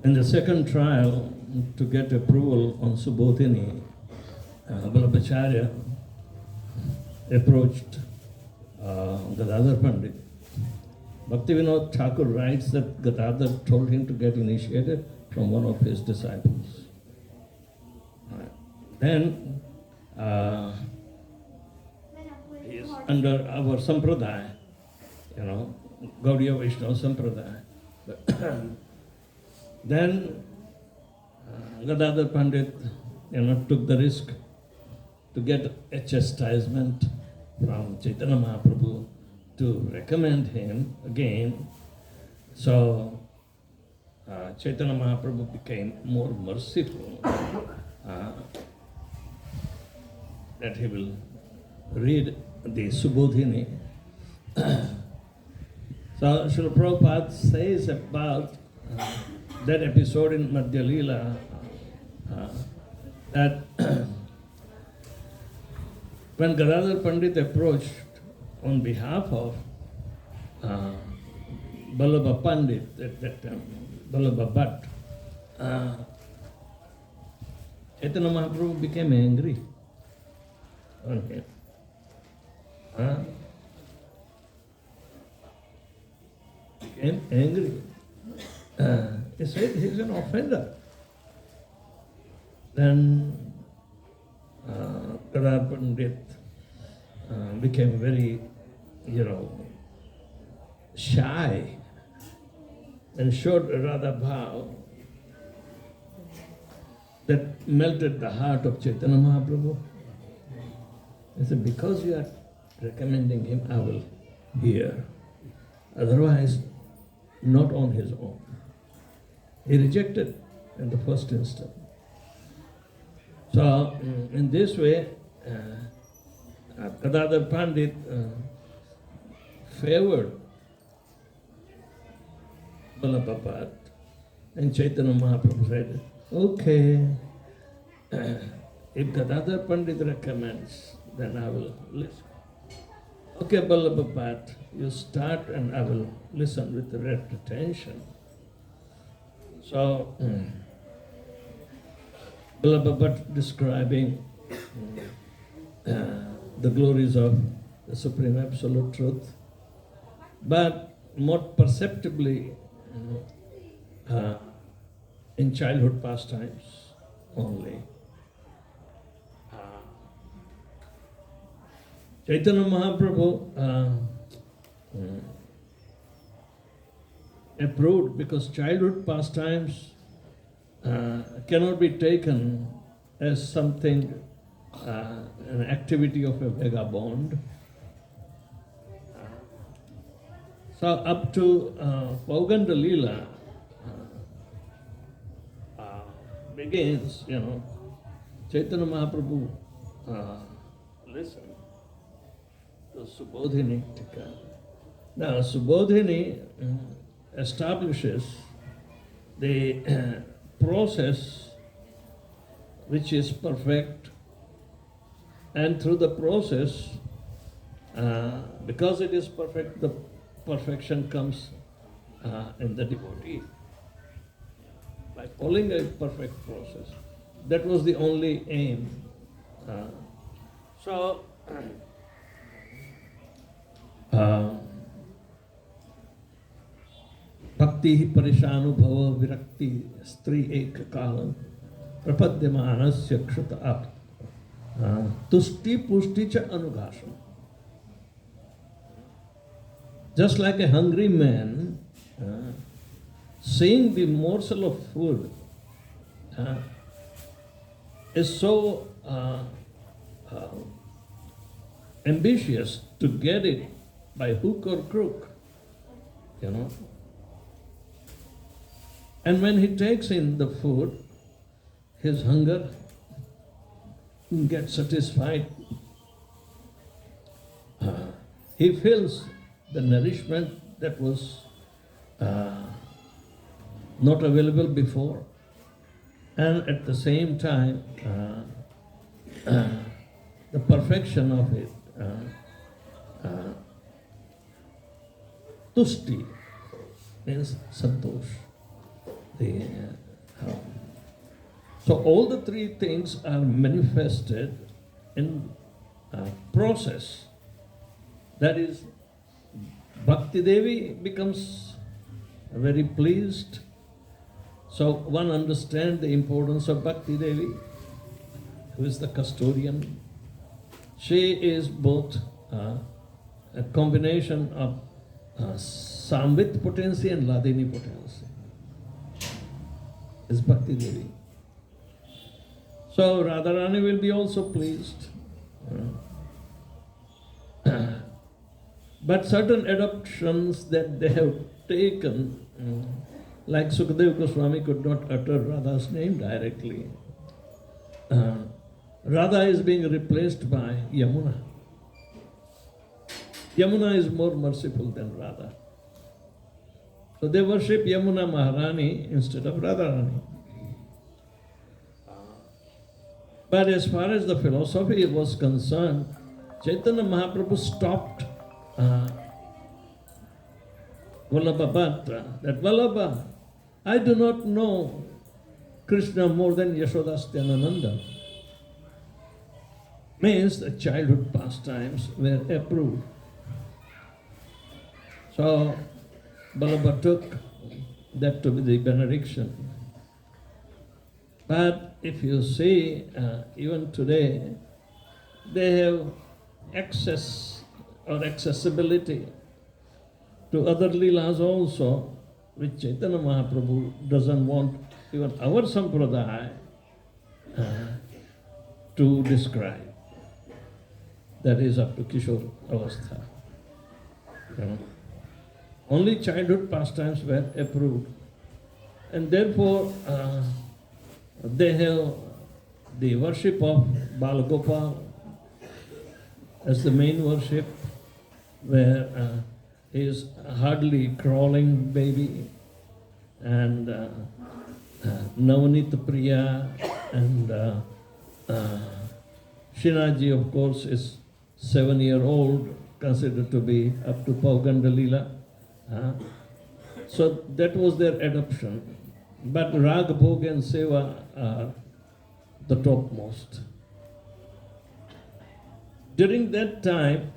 In the second trial, to get approval on Subodhini, Vallabhacharya approached Gadadhar Pandit. Bhaktivinoda Thakur writes that Gadadhar told him to get initiated from one of his disciples. Then he is under our Sampradaya, Gaudiya Vaishnava Sampradaya. Then Gadadhar Pandit, took the risk to get a chastisement from Chaitanya Mahaprabhu to recommend him again. So Chaitanya Mahaprabhu became more merciful that he will read the Subodhini. So Srila Prabhupada says about that episode in Madhya Leela that when Gadadhar Pandit approached on behalf of Vallabha Pandit at that time, Vallabha Bhatt, Chaitanya Mahaprabhu became angry on him. Became angry. He said he's an offender. Then Gadadhar Pandit became very, shy and showed a Radha Bhav that melted the heart of Chaitanya Mahaprabhu. He said, because you are recommending him, I will hear. Otherwise, not on his own. He rejected in the first instance. So, in this way, Gadadhar Pandit favored Vallabha Bhatt, and Chaitanya Mahaprabhu said, okay, if Gadadhar Pandit recommends, then I will listen. Okay, Vallabha Bhatt, you start and I will listen with rapt attention. So, Vallabha Bhatt describing the glories of the Supreme Absolute Truth, but more perceptibly in childhood pastimes only. Chaitanya Mahaprabhu approved because childhood pastimes cannot be taken as something, an activity of a vagabond. So up to Pauganda Leela begins, Chaitanya Mahaprabhu listened to Subodhini Tika. Now Subodhini establishes the process which is perfect, and through the process, because it is perfect, the perfection comes in the devotee. By following a perfect process. That was the only aim. So, Bhakti Parishanubhava Virakti Stri Ek Kalam Prapadyamanasya Kshata Tushti Pushti Cha Anughasham. Just like a hungry man, seeing the morsel of food is so ambitious to get it by hook or crook, And when he takes in the food, his hunger gets satisfied. He feels the nourishment that was not available before. And at the same time, the perfection of it, tushti means santosh. the so all the three things are manifested in process. That is, Bhakti Devi becomes very pleased. So one understands the importance of Bhakti Devi, who is the custodian. She is both a combination of Samvit potency and Ladini potency. Is Bhakti Devi. So Radharani will be also pleased. But certain adoptions that they have taken, like Sukadeva Goswami could not utter Radha's name directly. Radha is being replaced by Yamuna. Yamuna is more merciful than Radha. So they worship Yamuna Maharani instead of Radharani. But as far as the philosophy was concerned, Chaitanya Mahaprabhu stopped Vallabha Bhatta, that Vallabha, I do not know Krishna more than Yashodastyanananda. Means the childhood pastimes were approved. So Vallabha took that to be the benediction. But if you see, even today, they have access or accessibility to other Leelas also, which Chaitanya Mahaprabhu doesn't want even our Sampradaya to describe. That is up to Kishore Avastha. You know. Only childhood pastimes were approved. And therefore, they have the worship of Madan Gopal as the main worship, where he is hardly crawling baby, and Navanita Priya and Shinaji, of course, is 7-year-old, considered to be up to Pauganda Leela. So that was their adoption. But Rag, Bhog and Seva are the topmost. During that time,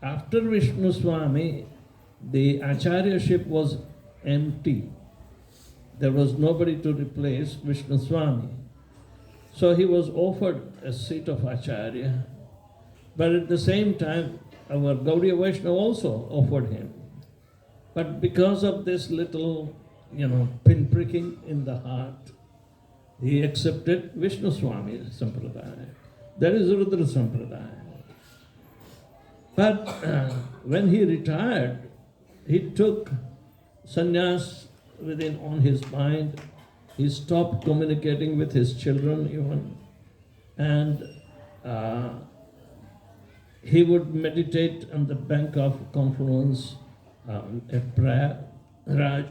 after Vishnu Swami, the Acharyaship was empty. There was nobody to replace Vishnu Swami. So he was offered a seat of Acharya. But at the same time, our Gaudiya Vaishnava also offered him. But because of this little, pinpricking in the heart, he accepted Vishnu Swami Sampradaya. That is Rudra Sampradaya. But when he retired, he took sannyas on his mind. He stopped communicating with his children even. And he would meditate on the bank of confluence at Prayagraj.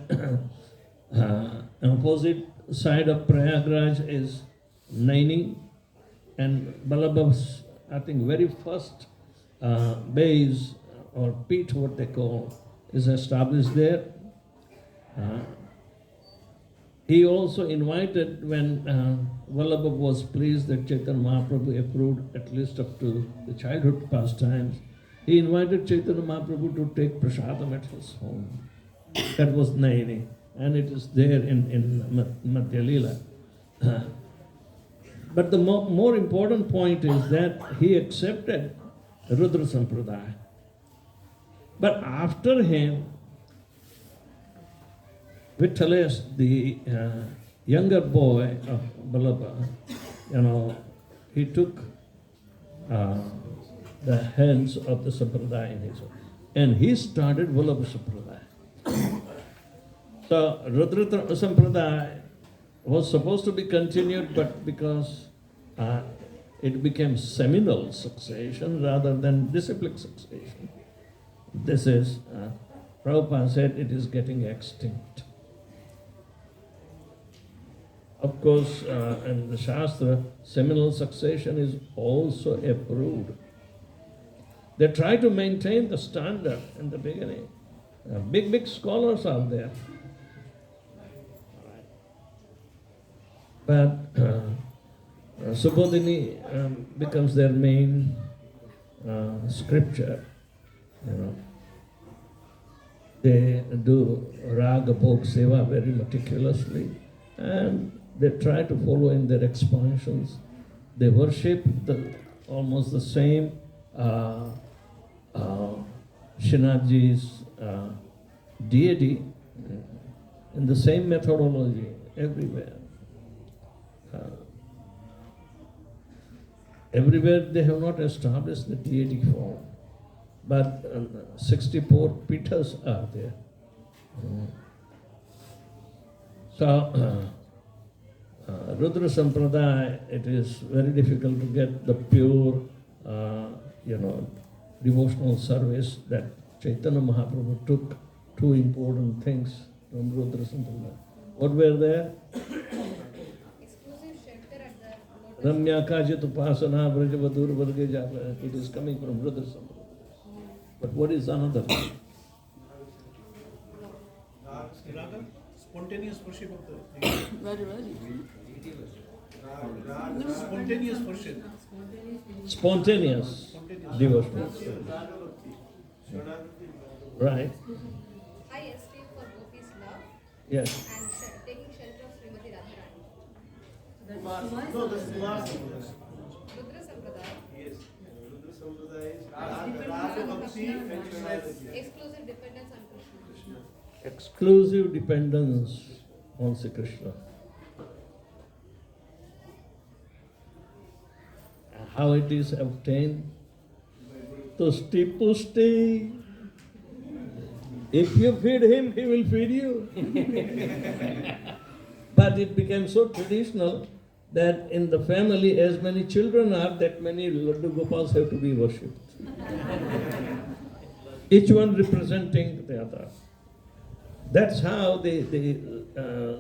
Opposite side of Prayagraj is Naini, and Vallabha's, I think, very first base or peeth, what they call, is established there. He also invited, when Vallabha was pleased that Chaitanya Mahaprabhu approved at least up to the childhood pastimes, he invited Chaitanya Mahaprabhu to take prasadam at his home. That was Naini, and it is there in Madhya Leela. But the more important point is that he accepted Rudra Sampradaya. But after him, Vitthalesh, the younger boy of Vallabha, he took the hands of the Sampradaya in his own, and he started Vallabha Sampradaya. So Rudra Sampradaya was supposed to be continued, but because it became seminal succession rather than disciplic succession, this is, Prabhupada said, it is getting extinct. Of course, in the Shastra, seminal succession is also approved. They try to maintain the standard in the beginning. Big scholars are there. But Subodhini becomes their main scripture. You know, they do Raga Bhog Seva very meticulously, and they try to follow in their expansions. They worship almost the same Shinaji's deity in the same methodology everywhere. Everywhere they have not established the deity form, but 64 pithas are there. So, Rudra Sampradaya, it is very difficult to get the pure, devotional service that Chaitanya Mahaprabhu took two important things from Rudra Sampradaya. What were there? Exclusive shelter at the lotus. Ramya Kajit Upasana Vrajavadur Varge Japa. It is coming from Rudra Sampradaya. But what is another thing? Raga, spontaneous worship of the thing. Spontaneous worship. Spontaneous devotion. Right. High esteem for Gopi's love Yes. and taking shelter of Srimati Radharani. No, this is last. Rudra Sampradaya, Yes. Rudra Sampradaya is Raga Bhakti and Shranagati. exclusive dependence on Krishna. Exclusive dependence on Sri Krishna. How it is obtained? Tusti pusti. If you feed him, he will feed you. But it became so traditional that in the family, as many children are, that many Laddu Gopals have to be worshipped. Each one representing the other. That's how the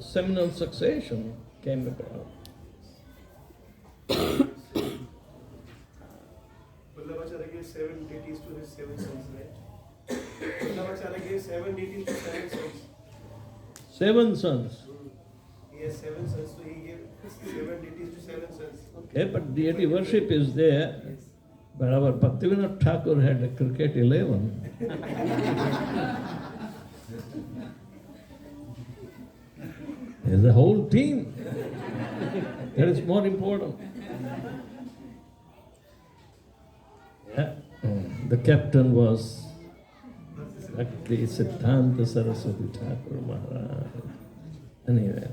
seminal succession came about. Vallabhacharya gave 7 deities to his 7 sons, right? Vallabhacharya gave 7 deities to 7 sons. 7 sons. He has 7 sons, so he gave 7 deities to 7 sons. Okay, but deity worship is there. But our Bhaktivinoda Thakur had a cricket 11. There's a whole team. That is more important. Yeah. The captain was Bhakti Siddhanta Saraswati Thakur Maharaj. Anyway.